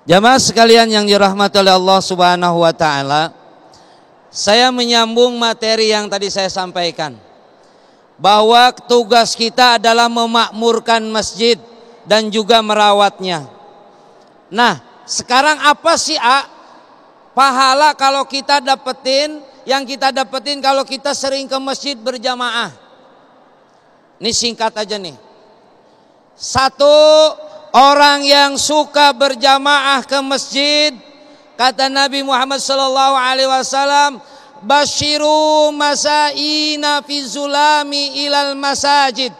Jamaah sekalian yang dirahmati oleh Allah Subhanahu wa taala, saya menyambung materi yang tadi saya sampaikan, bahwa tugas kita adalah memakmurkan masjid dan juga merawatnya. Nah, sekarang apa sih pahala kalau kita dapetin, yang kita dapetin kalau kita sering ke masjid berjamaah? Ini singkat aja nih. Satu, orang yang suka berjamaah ke masjid, kata Nabi Muhammad SAW, basyiru masaina fi zulami ilal masajid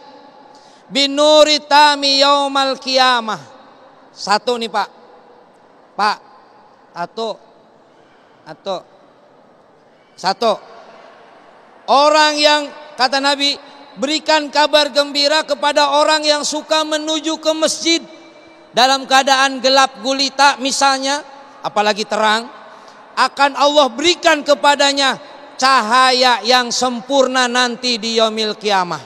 binuri tami yaumal qiyamah. Satu nih Pak. Satu. Orang yang, kata Nabi, berikan kabar gembira kepada orang yang suka menuju ke masjid dalam keadaan gelap gulita misalnya, apalagi terang, akan Allah berikan kepadanya cahaya yang sempurna nanti di yaumil qiyamah.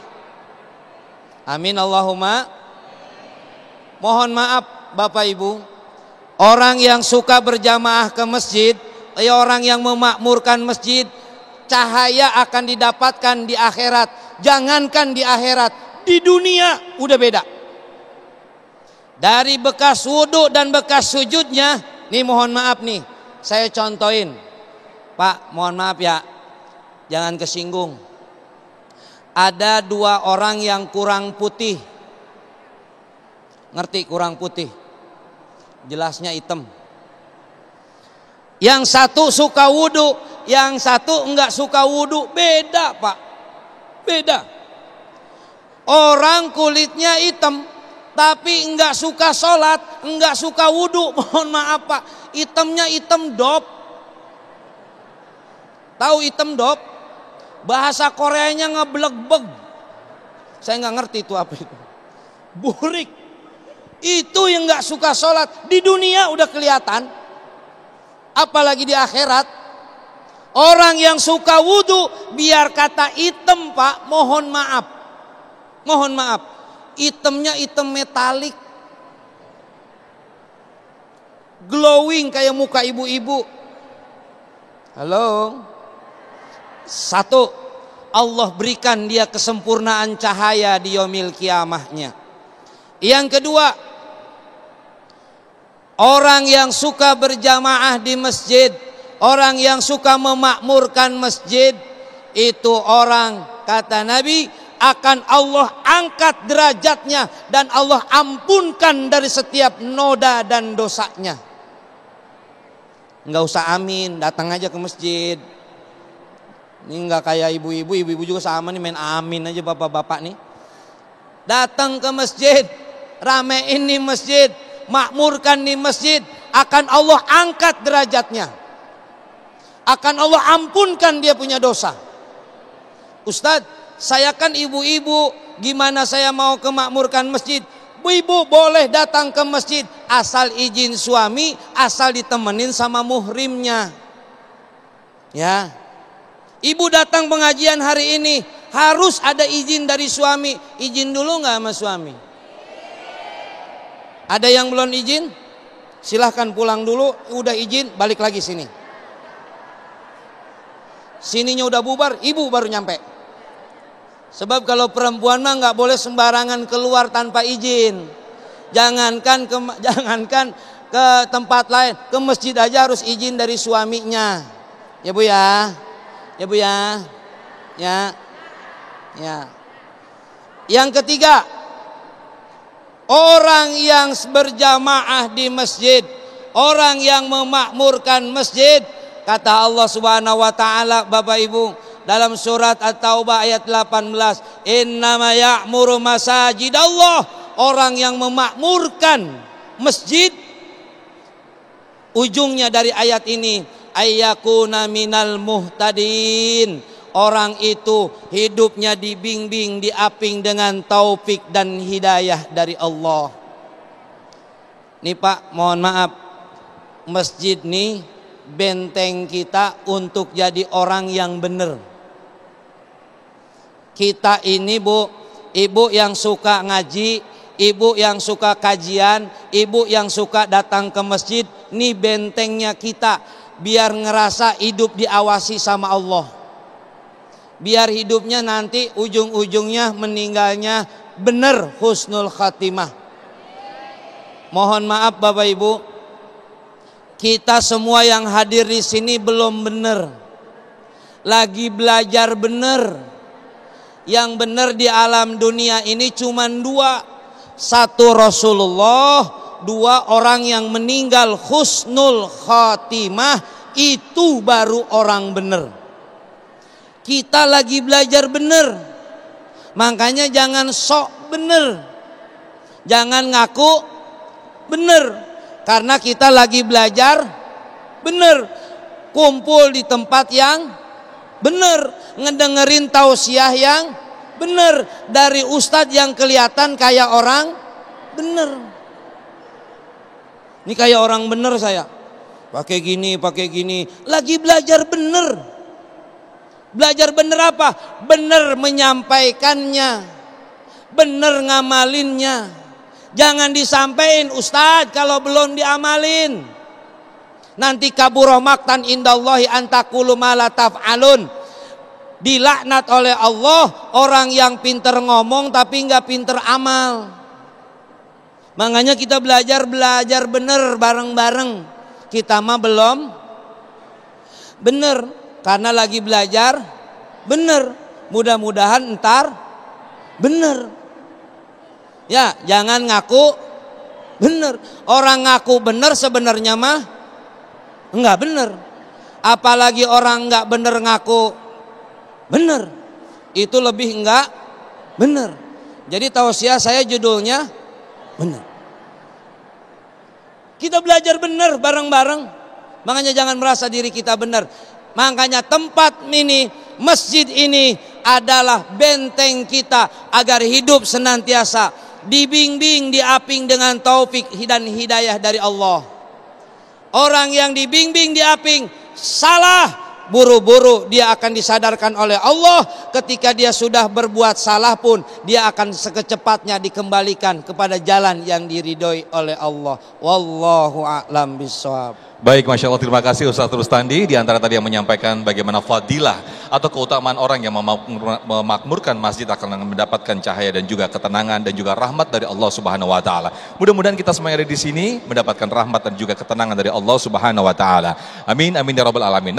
Amin Allahumma. Mohon maaf Bapak Ibu, orang yang suka berjamaah ke masjid, orang yang memakmurkan masjid, cahaya akan didapatkan di akhirat. Jangankan di akhirat, di dunia udah beda. Dari bekas wudhu dan bekas sujudnya, nih mohon maaf nih, saya contohin. Pak, mohon maaf ya, jangan kesinggung. Ada dua orang yang kurang putih. Ngerti kurang putih? Jelasnya hitam. Yang satu suka wudhu, yang satu enggak suka wudhu. Beda Pak, beda. Orang kulitnya hitam tapi enggak suka sholat, enggak suka wudhu. Mohon maaf Pak, hitamnya hitam dop. Tahu hitam dop? Bahasa Koreanya ngebleg-beg. Saya enggak ngerti itu apa itu. Burik. Itu yang enggak suka sholat. Di dunia udah kelihatan, apalagi di akhirat. Orang yang suka wudhu, biar kata hitam Pak, mohon maaf. Mohon maaf, hitamnya hitam metalik, glowing kayak muka ibu-ibu. Halo. Satu, Allah berikan dia kesempurnaan cahaya di yaumil qiyamahnya. Yang kedua, orang yang suka berjamaah di masjid, orang yang suka memakmurkan masjid, itu orang, kata Nabi, akan Allah angkat derajatnya dan Allah ampunkan dari setiap noda dan dosanya. Enggak usah amin, datang aja ke masjid. Ini enggak kayak ibu-ibu juga sama nih, main amin aja bapak-bapak nih. Datang ke masjid, ramein nih masjid, makmurkan nih masjid, akan Allah angkat derajatnya. Akan Allah ampunkan dia punya dosa. Ustadz, saya kan ibu-ibu, gimana saya mau kemakmurkan masjid? Ibu boleh datang ke masjid asal izin suami, asal ditemenin sama muhrimnya. Ya, ibu datang pengajian hari ini harus ada izin dari suami. Izin dulu nggak sama suami? Ada yang belum izin? Silahkan pulang dulu. Udah izin, balik lagi sini. Sininya udah bubar, ibu baru nyampe. Sebab kalau perempuan mah nggak boleh sembarangan keluar tanpa izin. Jangankan ke tempat lain, ke masjid aja harus izin dari suaminya. Ya Bu ya, ya Bu ya, ya, ya. Yang ketiga, orang yang berjamaah di masjid, orang yang memakmurkan masjid, kata Allah Subhanahu wa taala, Bapak Ibu, dalam surat At-Taubah ayat 18, innama ya'muru masajidallah, orang yang memakmurkan masjid, ujungnya dari ayat ini, ayyakuna minal muhtadin, orang itu hidupnya dibimbing, diaping dengan taufik dan hidayah dari Allah. Nih Pak, mohon maaf, masjid nih benteng kita untuk jadi orang yang benar. Kita ini Bu, ibu yang suka ngaji, ibu yang suka kajian, ibu yang suka datang ke masjid, nih bentengnya kita biar ngerasa hidup diawasi sama Allah. Biar hidupnya nanti ujung-ujungnya meninggalnya benar husnul khatimah. Mohon maaf Bapak Ibu, kita semua yang hadir di sini belum benar. Lagi belajar benar. Yang benar di alam dunia ini cuma dua. Satu Rasulullah, dua orang yang meninggal husnul khatimah, itu baru orang benar. Kita lagi belajar benar. Makanya jangan sok benar. Jangan ngaku benar. Karena kita lagi belajar benar. Kumpul di tempat yang benar, ngedengerin tausiah yang benar dari ustadz yang kelihatan kayak orang benar. Ini kayak orang benar saya. Pakai gini. Lagi belajar benar. Belajar benar apa? Benar menyampaikannya. Benar ngamalinnya. Jangan disampaikan ustadz kalau belum diamalin. Nanti kabura maqtan indallahi antaqulu ma la taf'alun. Dilaknat oleh Allah orang yang pinter ngomong tapi nggak pinter amal. Makanya kita belajar bener bareng-bareng. Kita mah belum bener karena lagi belajar bener. Mudah-mudahan entar bener. Ya, jangan ngaku bener. Orang ngaku bener sebenarnya mah enggak bener. Apalagi orang enggak bener ngaku bener, itu lebih enggak bener. Jadi tausiah saya judulnya bener. Kita belajar bener bareng-bareng. Makanya jangan merasa diri kita bener. Makanya tempat ini, masjid ini adalah benteng kita agar hidup senantiasa dibimbing, diaping dengan taufik dan hidayah dari Allah. Orang yang dibimbing, diaping salah, buru-buru dia akan disadarkan oleh Allah. Ketika dia sudah berbuat salah pun dia akan sekecepatnya dikembalikan kepada jalan yang diridhoi oleh Allah. Wallahu a'lam bishawab. Baik, Masya Allah, terima kasih Ustaz Rustandi. Di antara tadi yang menyampaikan bagaimana fadilah atau keutamaan orang yang memakmurkan masjid akan mendapatkan cahaya dan juga ketenangan dan juga rahmat dari Allah Subhanahu wa taala. Mudah-mudahan kita semua yang ada di sini mendapatkan rahmat dan juga ketenangan dari Allah Subhanahu wa taala. Amin amin ya rabbal alamin. Nah,